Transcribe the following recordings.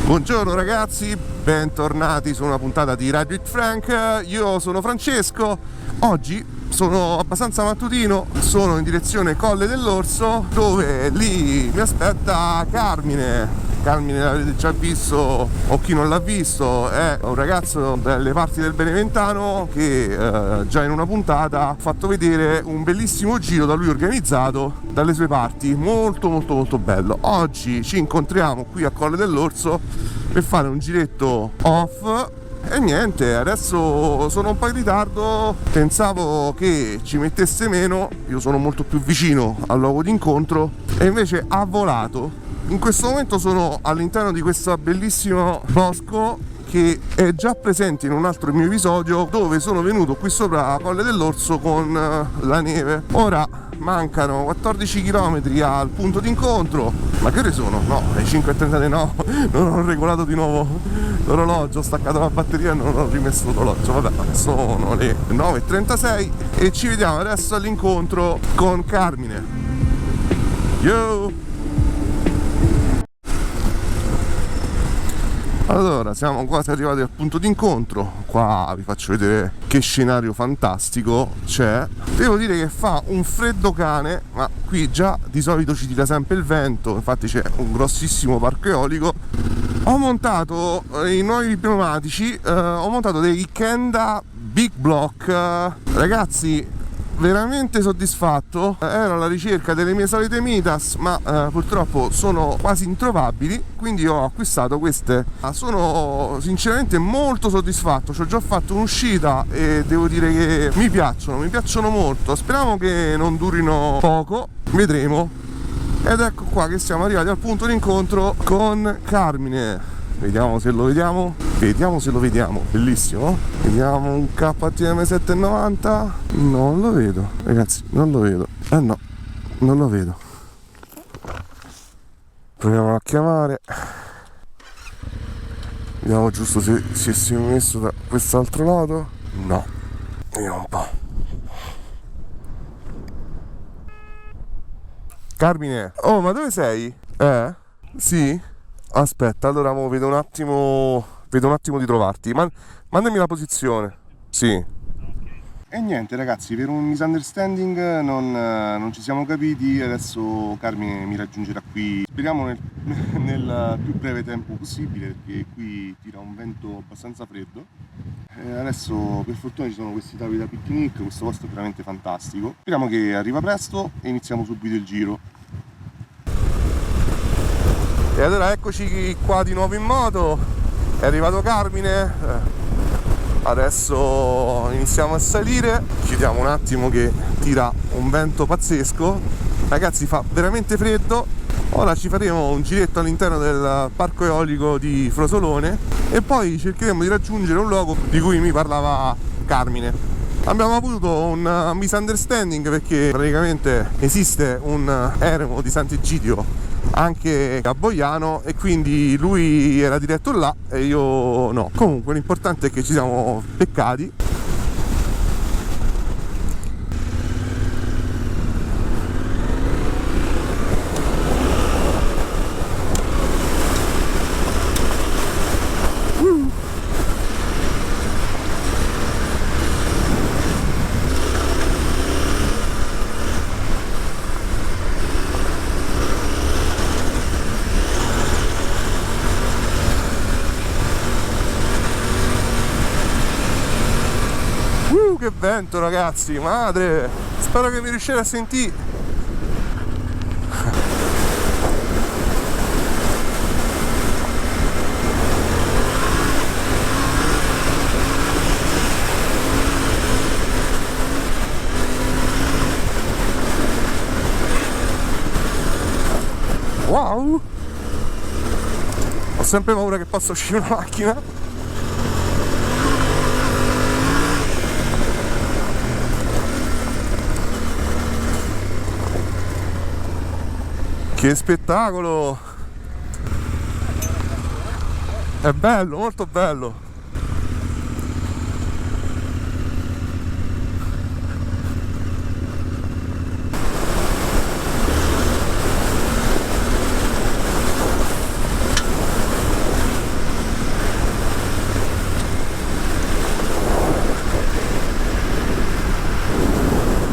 Buongiorno ragazzi, bentornati su una puntata di Ride with Frank. Io sono Francesco. Oggi sono abbastanza mattutino, sono in direzione Colle dell'Orso, dove lì mi aspetta Carmine. Carmine l'avete già visto, o chi non l'ha visto, è un ragazzo dalle parti del Beneventano che già in una puntata ha fatto vedere un bellissimo giro da lui organizzato dalle sue parti, molto bello. Oggi ci incontriamo qui a Colle dell'Orso per fare un giretto off. E niente, adesso sono un po' in ritardo, pensavo che ci mettesse meno, io sono molto più vicino al luogo di incontro e invece ha volato. In questo momento sono all'interno di questo bellissimo bosco che è già presente in un altro mio episodio, dove sono venuto qui sopra la Colle dell'Orso con la neve. Ora mancano 14 km al punto d'incontro. Ma che ore sono? No, le 5:30 no, non ho regolato di nuovo l'orologio, ho staccato la batteria e non ho rimesso l'orologio. Vabbè, sono le 9:36 e ci vediamo adesso all'incontro con Carmine. Yo! Allora, siamo quasi arrivati al punto d'incontro. Qua vi faccio vedere che scenario fantastico c'è. Devo dire che fa un freddo cane, ma qui già di solito ci tira sempre il vento. Infatti c'è un grossissimo parco eolico. Ho montato i nuovi pneumatici, ho montato dei Kenda Big Block. Ragazzi, veramente soddisfatto. Ero alla ricerca delle mie solite Mitas, ma purtroppo sono quasi introvabili, quindi ho acquistato queste. Sono sinceramente molto soddisfatto, ci ho già fatto un'uscita e devo dire che mi piacciono molto. Speriamo che non durino poco, vedremo. Ed ecco qua che siamo arrivati al punto d'incontro con Carmine. Vediamo se lo vediamo. Bellissimo. Vediamo un KTM 790. Non lo vedo, ragazzi, non lo vedo. No, non lo vedo. Proviamo a chiamare. Vediamo giusto se si è messo da quest'altro lato. No. Vediamo un po'. Carmine. Oh, ma dove sei? Sì? Aspetta, allora vedo un attimo di trovarti. Mandami la posizione. Sì. E niente ragazzi, per un misunderstanding non ci siamo capiti. Adesso Carmine mi raggiungerà qui, speriamo nel più breve tempo possibile, perché qui tira un vento abbastanza freddo. Adesso per fortuna ci sono questi tavoli da picnic, questo posto è veramente fantastico. Speriamo che arriva presto e iniziamo subito il giro. E allora eccoci qua di nuovo in moto, è arrivato Carmine, adesso iniziamo a salire, chiudiamo un attimo che tira un vento pazzesco, ragazzi fa veramente freddo. Ora ci faremo un giretto all'interno del parco eolico di Frosolone e poi cercheremo di raggiungere un luogo di cui mi parlava Carmine. Abbiamo avuto un misunderstanding perché praticamente esiste un eremo di Sant'Egidio anche a Boiano e quindi lui era diretto là e io no. Comunque l'importante è che ci siamo beccati. Che vento ragazzi, madre, spero che mi riusciate a sentire. Wow, ho sempre paura che possa uscire una macchina. Che spettacolo! È bello, molto bello.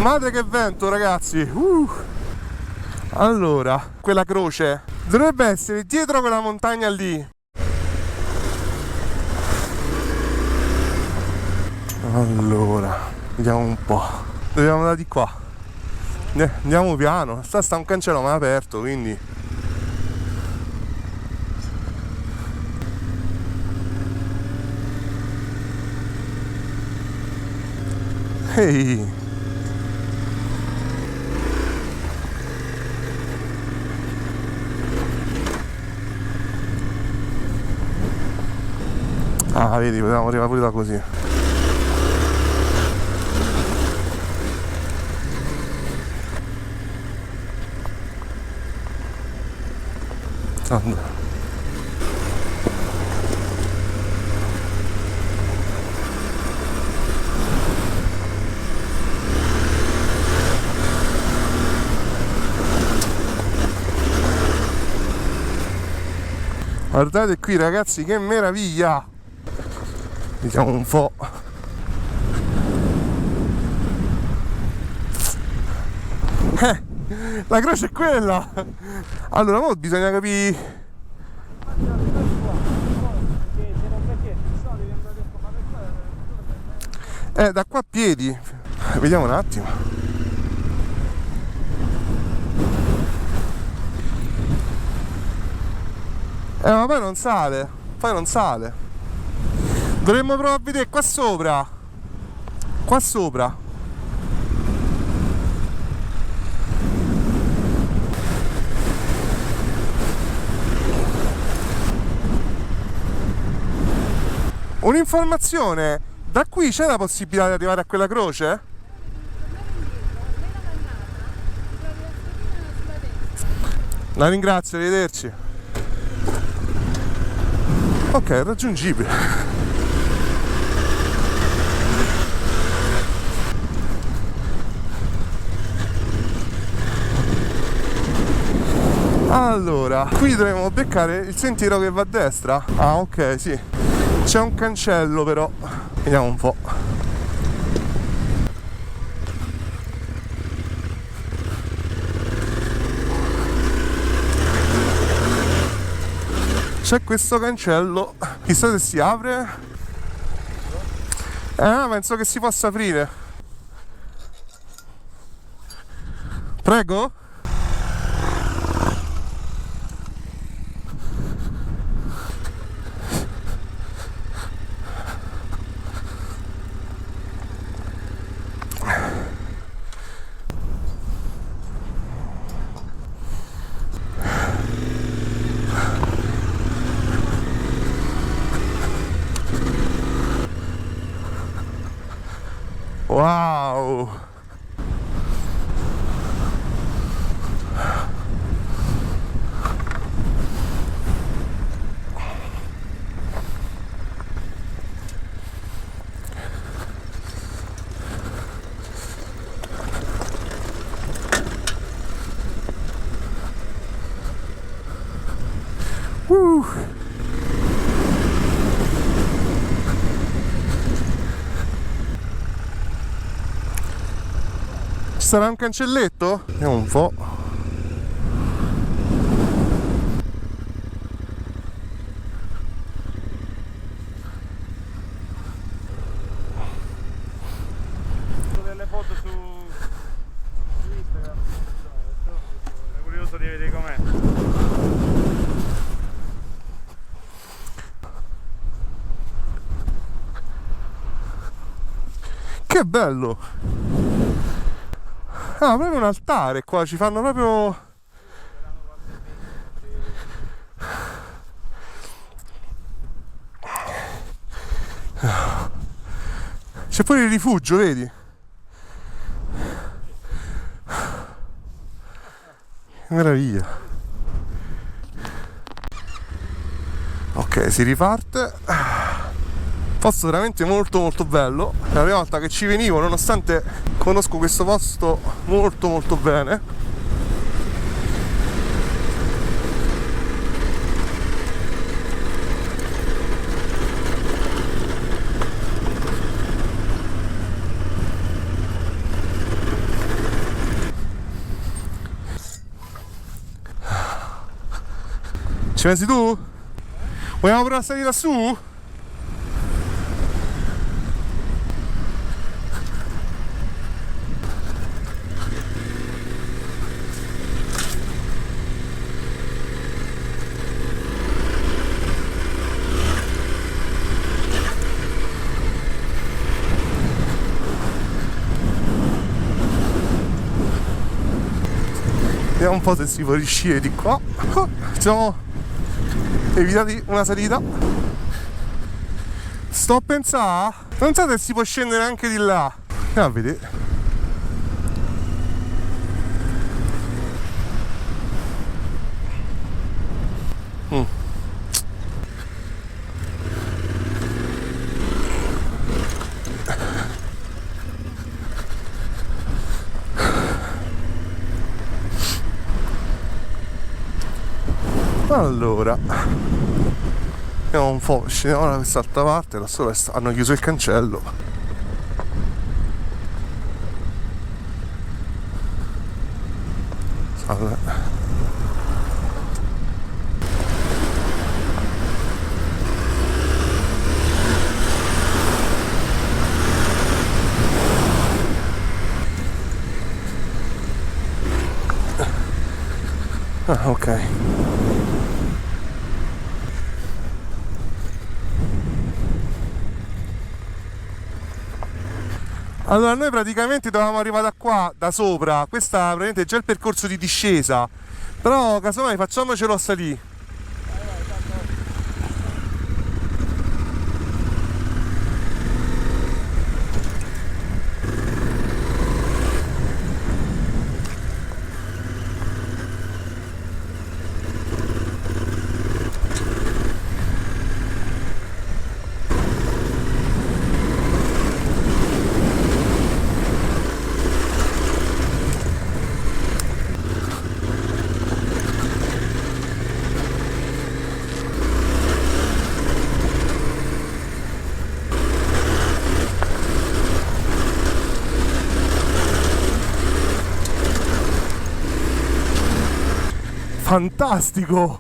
Madre che vento, ragazzi. Allora, quella croce dovrebbe essere dietro quella montagna lì. Allora, vediamo un po'. Dobbiamo andare di qua. Andiamo piano. Sta un cancello mai aperto, quindi. Ehi. Ah, vedi, potevamo arrivare pure da così. Allora. Guardate qui, ragazzi, che meraviglia! Vediamo un po'. La croce è quella! Allora, ora bisogna capire. Da qua a piedi. Vediamo un attimo. Ma poi non sale. Poi non sale. Dovremmo provare a vedere qua sopra. Qua sopra. Un'informazione, da qui c'è la possibilità di arrivare a quella croce? La ringrazio, arrivederci. Ok, è raggiungibile. Allora, qui dovremo beccare il sentiero che va a destra. Ah, ok, sì. C'è un cancello però. Vediamo un po'. C'è questo cancello. Chissà se si apre. Penso che si possa aprire. Prego? Wow! Ci sarà un cancelletto? Vediamo un po'. Delle foto su Instagram, sono curioso di vedere com'è. Che bello! Ah, proprio un altare qua, ci fanno proprio. C'è pure il rifugio, vedi? Che meraviglia. Ok, si riparte. Posto veramente molto molto bello. È la prima volta che ci venivo, nonostante conosco questo posto molto molto bene. Ci pensi tu? Vogliamo provare a salire lassù? Vediamo un po' se si può riuscire di qua. Ci siamo evitati una salita. Sto a pensare, non so se si può scendere anche di là. Andiamo a vedere. Allora, andiamo un po', scendiamo da quest'altra parte, da solo hanno chiuso il cancello. Salve. Ah, ok. Allora noi praticamente dovevamo arrivare da qua, da sopra, questa praticamente è già il percorso di discesa, però casomai facciamocelo a salire. Fantastico!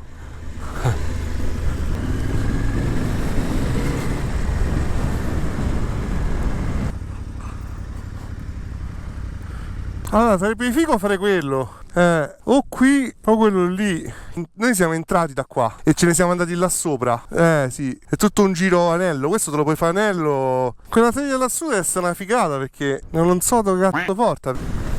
Allora sarebbe figo fare quello, o qui o quello lì. Noi siamo entrati da qua e ce ne siamo andati là sopra. Sì, è tutto un giro anello. Questo te lo puoi fare anello. Quella sedia lassù deve essere una figata, perché non so dove cazzo porta.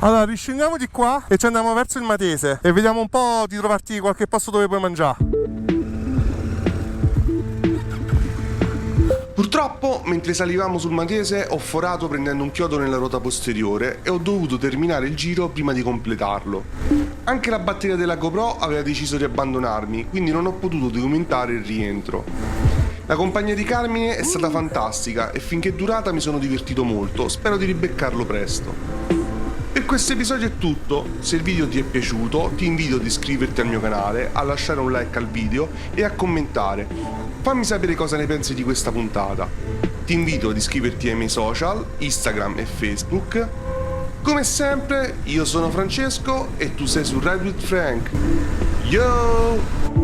Allora riscendiamo di qua e ci andiamo verso il Matese e vediamo un po' di trovarti qualche posto dove puoi mangiare. Purtroppo, mentre salivamo sul Matese, ho forato prendendo un chiodo nella ruota posteriore e ho dovuto terminare il giro prima di completarlo. Anche la batteria della GoPro aveva deciso di abbandonarmi, quindi non ho potuto documentare il rientro. La compagnia di Carmine è stata fantastica e finché è durata mi sono divertito molto, spero di ribeccarlo presto. Per questo episodio è tutto, se il video ti è piaciuto ti invito ad iscriverti al mio canale, a lasciare un like al video e a commentare. Fammi sapere cosa ne pensi di questa puntata. Ti invito ad iscriverti ai miei social, Instagram e Facebook. Come sempre, io sono Francesco e tu sei su Ride with Frank. Yo!